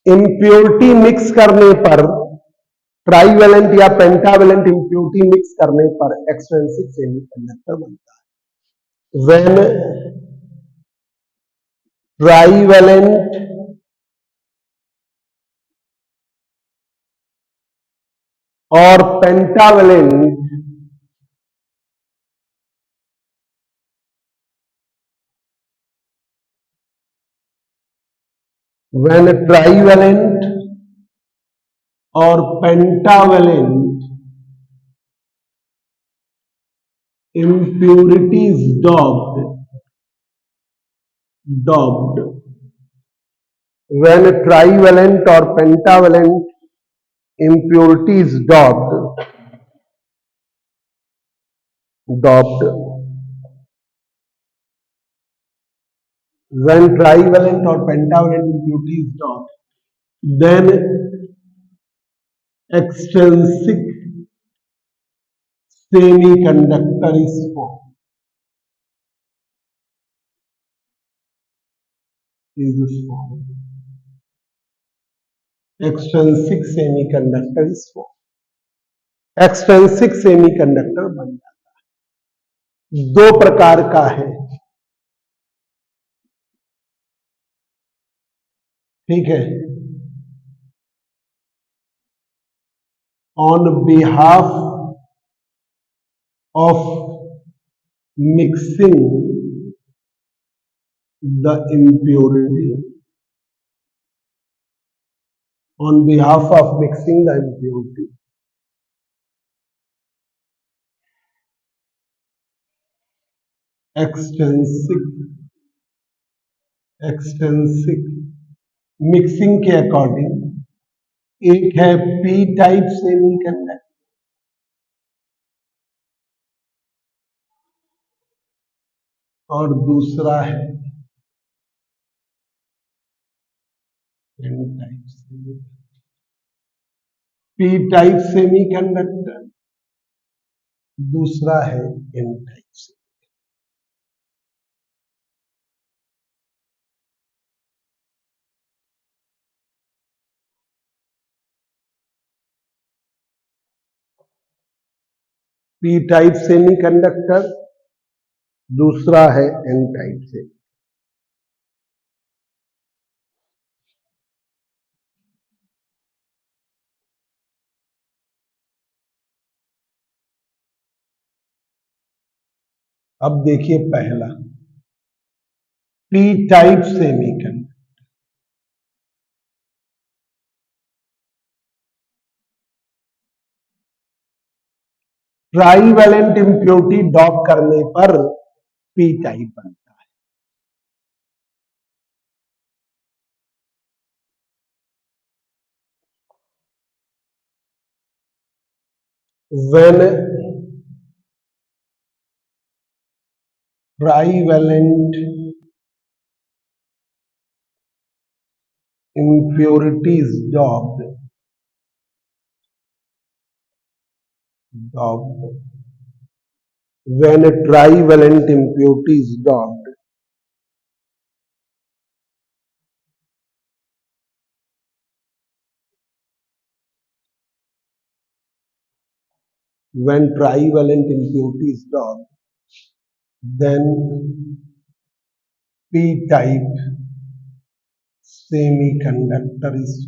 impurity mix करने पर, ट्राईवेलेंट या पेंटावेलेंट इंप्योरिटी मिक्स करने पर एक्सट्रिंसिक सेमीकंडक्टर बनता है। व्हेन ट्राईवेलेंट और पेंटावेलेंट व्हेन ट्राईवेलेंट और pentavalent impurities doped when trivalent or pentavalent impurities doped when trivalent or pentavalent impurities doped, then extrinsic semiconductor is formed. Extrinsic semiconductor is formed. Extrinsic semiconductor बन जाता है, दो प्रकार का है, ठीक है। On behalf of mixing the impurity on behalf of mixing the impurity. Extrinsic mixing के अकॉर्डिंग एक है पी टाइप सेमीकंडक्टर और दूसरा है N type semiconductor. P type semiconductor, दूसरा है एन टाइप से। पी टाइप सेमीकंडक्टर, दूसरा है एन टाइप से। अब देखिए पहला P type semiconductor, trivalent impurity dope करने पर पी टाइप बनता है। When trivalent impurities docked when trivalent impurities docked when trivalent impurities docked, then p type semiconductor is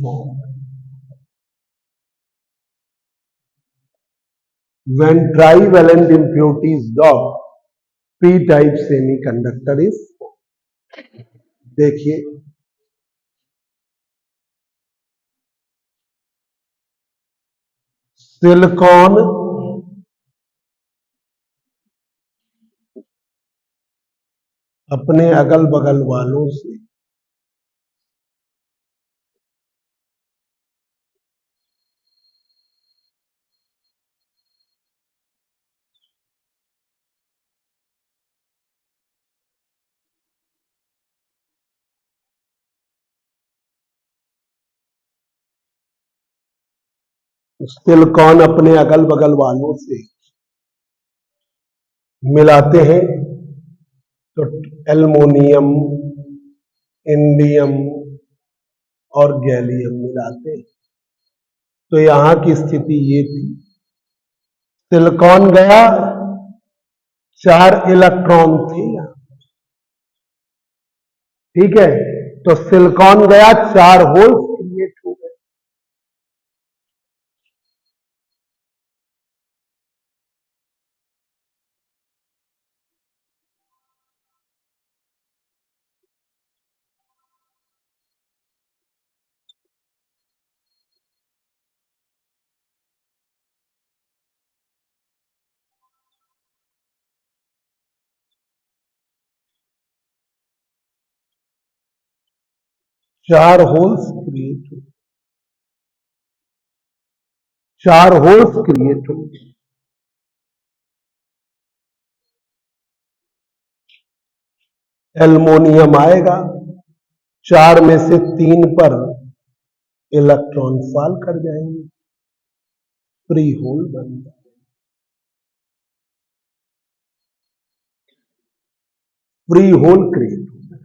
formed. When trivalent impurities docked, p type semiconductor is formed. देखिए silicon अपने अगल बगल वालों से सिलिकॉन अपने अगल बगल वालों से मिलाते हैं तो एल्युमिनियम, इंडियम और गैलियम मिलाते हैं। तो यहां की स्थिति ये थी, सिलिकॉन गया, 4 इलेक्ट्रॉन थे यहां, ठीक है, तो सिलिकॉन गया, 4 होल्स क्रिएट हो गए। चार होल्स क्रिएट हो, 4 होल्स क्रिएट हो। एल्युमिनियम आएगा, 4 में से 3 पर इलेक्ट्रॉन फॉल कर जाएंगे, फ्री होल बन जाए, फ्री होल क्रिएट हो जाए।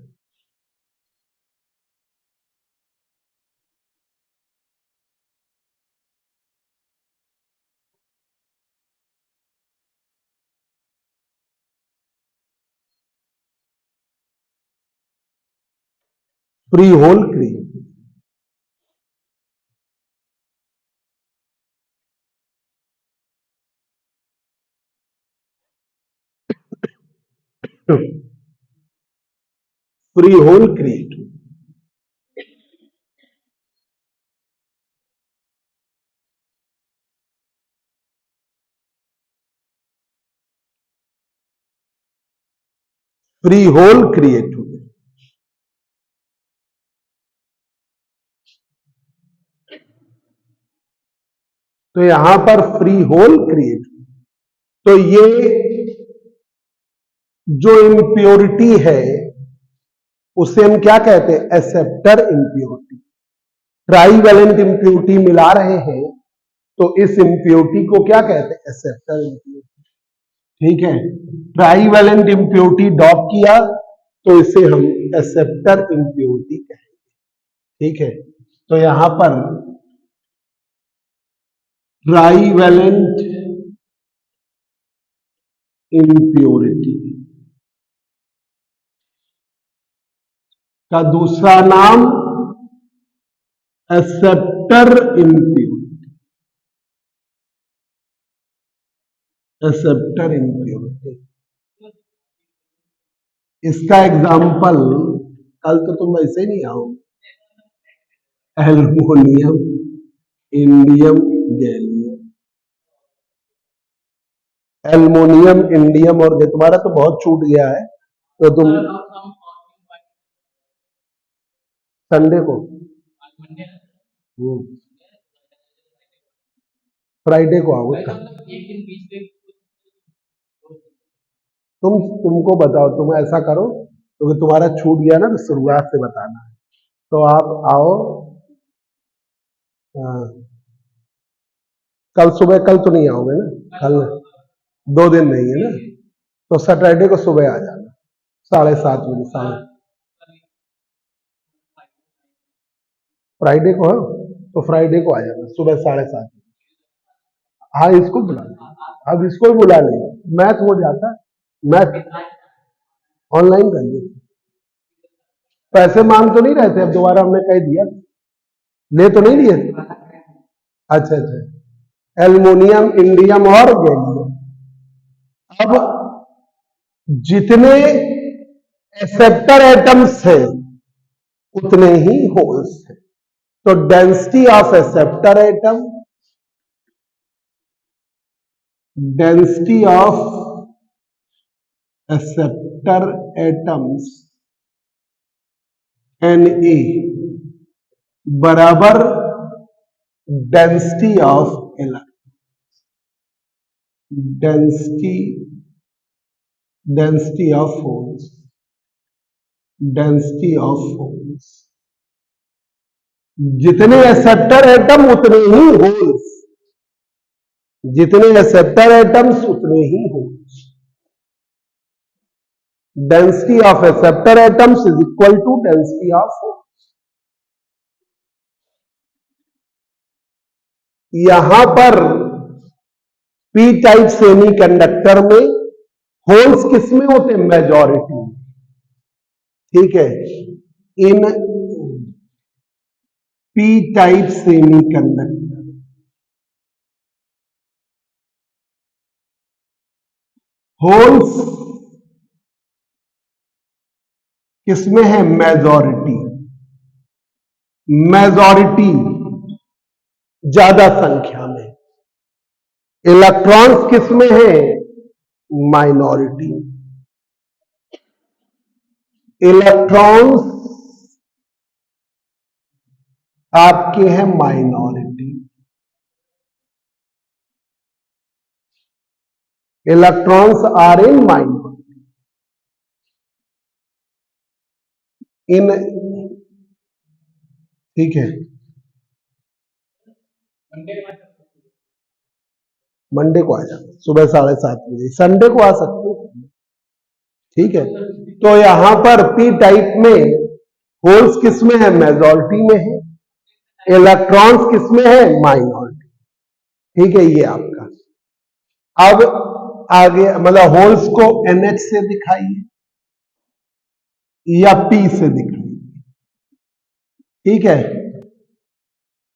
Free hole create, free hole create होंगे। फ्री होल क्रिएट होंगे। तो यहां पर फ्री होल क्रिएट, तो ये जो इम्प्योरिटी है उसे हम क्या कहते हैं? Acceptor impurity. ट्राईवैलेंट इम्प्योरिटी मिला रहे हैं तो इस इम्प्योरिटी को क्या कहते हैं? Acceptor impurity. ठीक है, ट्राईवैलेंट इम्प्योरिटी डॉप किया तो इसे हम एक्सेप्टर इम्प्योरिटी कहेंगे। ठीक है, तो यहां पर ट्राईवैलेंट इम्प्योरिटी का दूसरा नाम एक्सेप्टर इम्प्योरिटी। एक्सेप्टर इम्प्योरिटी, इसका एग्जाम्पल, कल तो तुम वैसे ही नहीं आओ। Aluminium, indium, gallium. Aluminium, indium और तुम्हारा तो बहुत छूट गया है, तो तुम संडे को, फ्राइडे को आओगे। तुमको बताओ, तुम ऐसा करो, क्योंकि तुम्हारा छूट गया ना, तो शुरुआत से बताना है। तो आप आओ। कल सुबह, कल तो नहीं आओगे ना? कल 2 दिन नहीं है ना, तो सैटरडे को सुबह आ जाना 7:30 बजे। फ्राइडे को है, तो फ्राइडे को आ जाना सुबह 7:30 बजे। हाँ, इसको बुला लें, अब इसको भी बुला लें, मैथ हो जाता है। मैथ ऑनलाइन कर लीजिए। पैसे मांग तो नहीं रहे थे? अब दोबारा हमने कह दिया, ले तो नहीं लिए? अच्छा अच्छा, एल्युमिनियम, इंडियम और गैलियम। अब जितने एक्सेप्टर एटम्स है उतने ही होल्स है। तो density of acceptor atom, density of acceptor atoms Na बराबर density of density density of holes, density of holes. जितने एक्सेप्टर एटम उतने ही होल्स, जितने एक्सेप्टर एटम्स उतने ही holes. Density of acceptor atoms is equal to density of holes. यहां पर P type semiconductor में होल्स किसमें होते हैं? मेजॉरिटी। ठीक है, in P type semiconductor holes किसमें है? मेजॉरिटी। मेजॉरिटी ज्यादा संख्या में। इलेक्ट्रॉन्स किसमें है? माइनॉरिटी। इलेक्ट्रॉन्स आपके हैं minority. Electrons are in minority. In, ठीक है, मंडे को आ जाना सुबह 7:30 बजे। संडे को आ सकते हो। ठीक है, तो यहां पर पी टाइप में होल्स किसमें है? मेजॉरिटी में है। इलेक्ट्रॉन्स किसमें है? माइनॉरिटी। ठीक है, ये आपका। अब आगे मतलब होल्स को NH से दिखाइए या P से दिखाइए। ठीक है,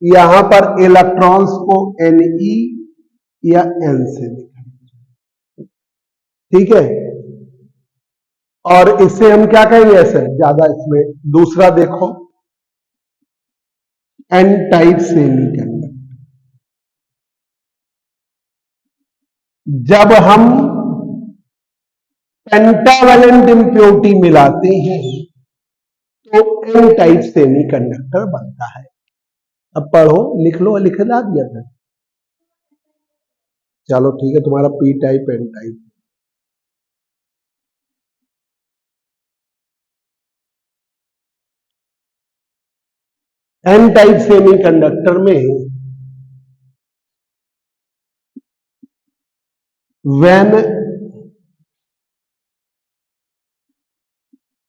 यहां पर इलेक्ट्रॉन्स को Ne या N से दिखाइए। ठीक है, और इसे हम क्या कहेंगे, ऐसे ज्यादा इसमें दूसरा देखो, एन टाइप सेमीकंडक्टर। जब हम पेंटावेलेंट इम्प्योरिटी मिलाते हैं तो एन टाइप सेमीकंडक्टर बनता है। अब पढ़ो, लिख लो, लिखना दिया था। चलो ठीक है, तुम्हारा P type N type. N type semiconductor में when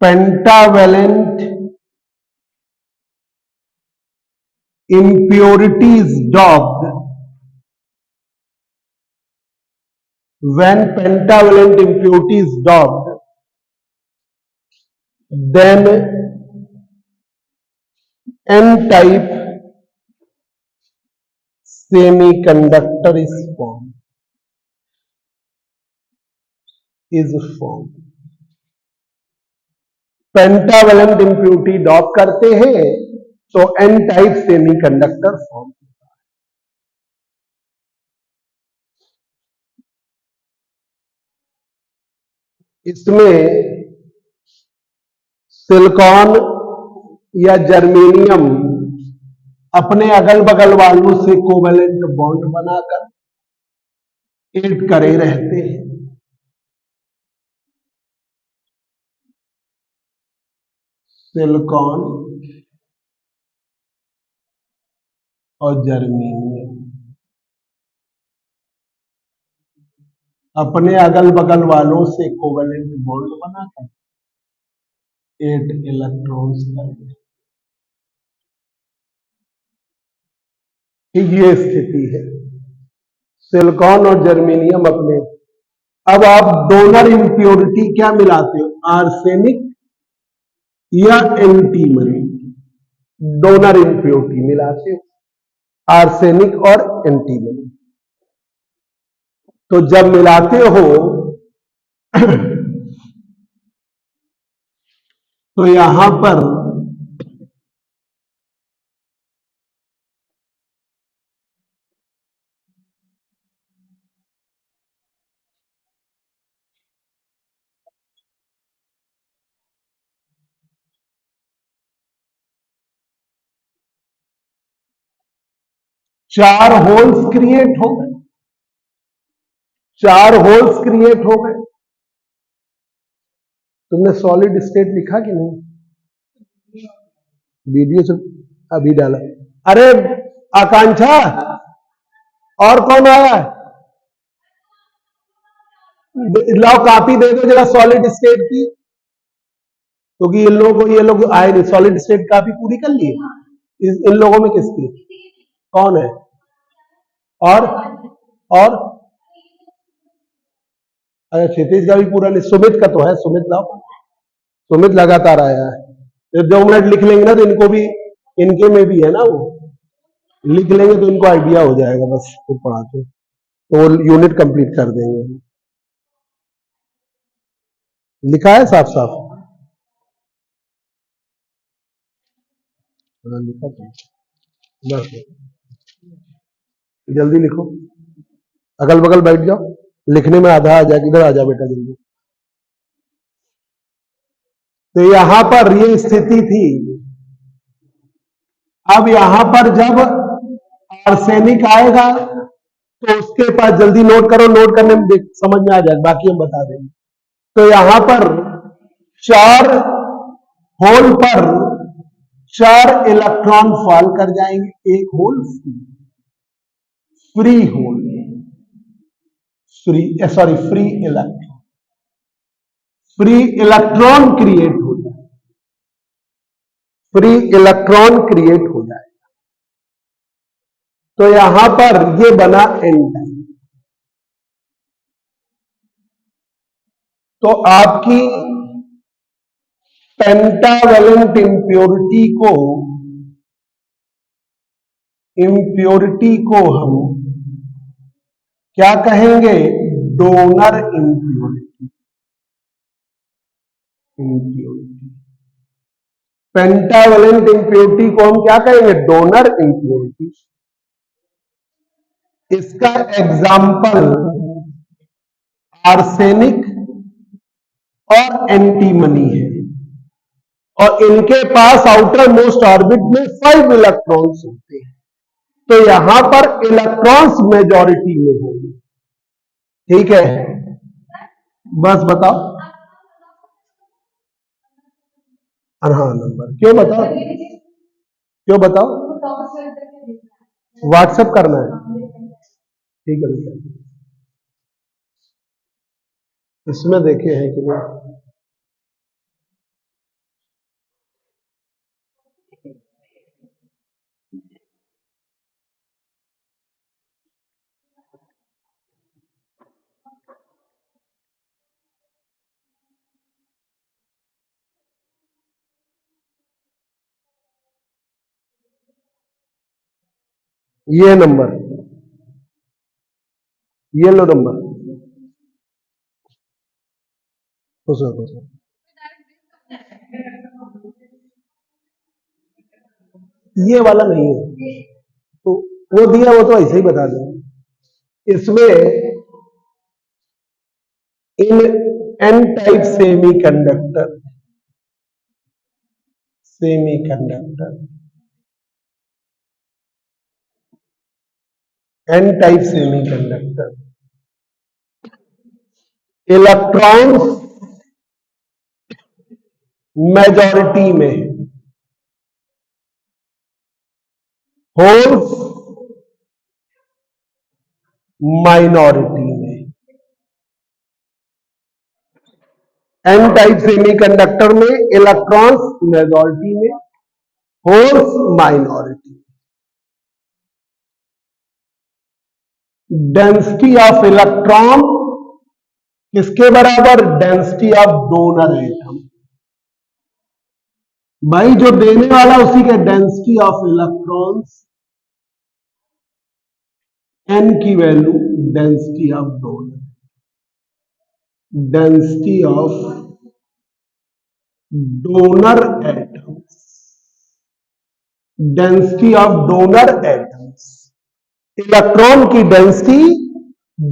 pentavalent impurity is docked, when pentavalent impurity is docked, then n-type semiconductor is formed. Pentavalent impurity dope करते हैं तो एन टाइप सेमीकंडक्टर फॉर्म। इसमें सिलिकॉन या जर्मेनियम अपने अगल बगल वालों से कोवेलेंट बॉन्ड बनाकर ऐड करे रहते हैं। सिलिकॉन और जर्मेनियम अपने अगल बगल वालों से कोवेलेंट बॉन्ड बनाकर 8 इलेक्ट्रॉन्स करेंगे। ये स्थिति है, सिलिकॉन और जर्मेनियम अपने। अब आप डोनर इंप्योरिटी क्या मिलाते हो, आर्सेनिक या एंटीमनी? डोनर इंप्योरिटी मिलाते हो, आर्सेनिक और एंटीमनी। तो जब मिलाते हो तो यहां पर चार होल्स क्रिएट हो गए, चार होल्स क्रिएट हो गए। तुमने सॉलिड स्टेट लिखा कि नहीं? वीडियो से अभी डाला। अरे आकांक्षा, और कौन आया है? लाओ कॉपी दे दो जरा सॉलिड स्टेट की, क्योंकि इन लोगों को, ये लोग आए नहीं। सॉलिड स्टेट कॉपी पूरी कर ली इन लोगों में किसकी? कौन है? और अच्छा, क्षितिज का भी पूरा नहीं, सुमित का तो है। सुमित लाओ, सुमित लगातार आया है। जब 2 मिनट लिख लेंगे ना तो इनको भी, इनके में भी है ना, वो लिख लेंगे तो इनको आइडिया हो जाएगा, बस फिर पढ़ाते तो वो यूनिट कंप्लीट कर देंगे। लिखा है साफ साफ? हाँ लिखा तो, बस जल्दी लिखो, अगल बगल बैठ जाओ, लिखने में आधा आ जाएगा। इधर आ जाओ बेटा जल्दी। तो यहां पर ये स्थिति थी। अब यहां पर जब आर्सेनिक आएगा तो उसके पास, जल्दी नोट करो, नोट करने में समझ में आ जाएगा, बाकी हम बता देंगे। तो यहां पर 4 होल पर 4 इलेक्ट्रॉन फॉल कर जाएंगे। एक hole free hole, free electron, free electron create हो जाए, फ्री इलेक्ट्रॉन क्रिएट हो जाए। तो यहां पर ये बना एन टाइप। तो आपकी पेंटावेलेंट इंप्योरिटी को हम क्या कहेंगे? Donor impurity. Impurity. Pentavalent impurity को हम क्या कहेंगे? Donor impurity. इसका एग्जाम्पल आर्सेनिक और एंटीमनी है, और इनके पास आउटर मोस्ट ऑर्बिट में 5 इलेक्ट्रॉन्स होते हैं, तो यहां पर इलेक्ट्रॉन्स मेजॉरिटी में होंगे। ठीक है, बस बताओ। हाँ, नंबर क्यों बताओ, क्यों बताओ? व्हाट्सएप करना है, ठीक है बेटा। इसमें देखे हैं कि नहीं? ये नंबर, ये लो नंबर, खुश हो, खुश हो। ये वाला नहीं है, तो वो दिया, वो तो ऐसे ही बता दें। इसमें इन N type semiconductor, N type semiconductor, electrons majority में, होल्स माइनॉरिटी में। एन टाइप सेमीकंडक्टर में इलेक्ट्रॉन्स मेजॉरिटी में, holes minority. Density of electron किसके बराबर? Density of donor atom. भाई जो देने वाला उसी के डेंसिटी ऑफ इलेक्ट्रॉन्स, एन की value density of donor, density of donor atoms, density of donor atoms. Electron की डेंसिटी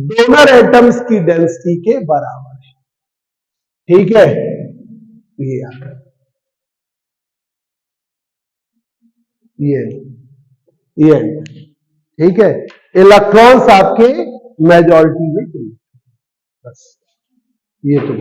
डोनर एटम्स की डेंसिटी के बराबर है। ठीक है, ये ये ठीक है, इलेक्ट्रॉन्स आपके मेजॉरिटी में, बस ये तो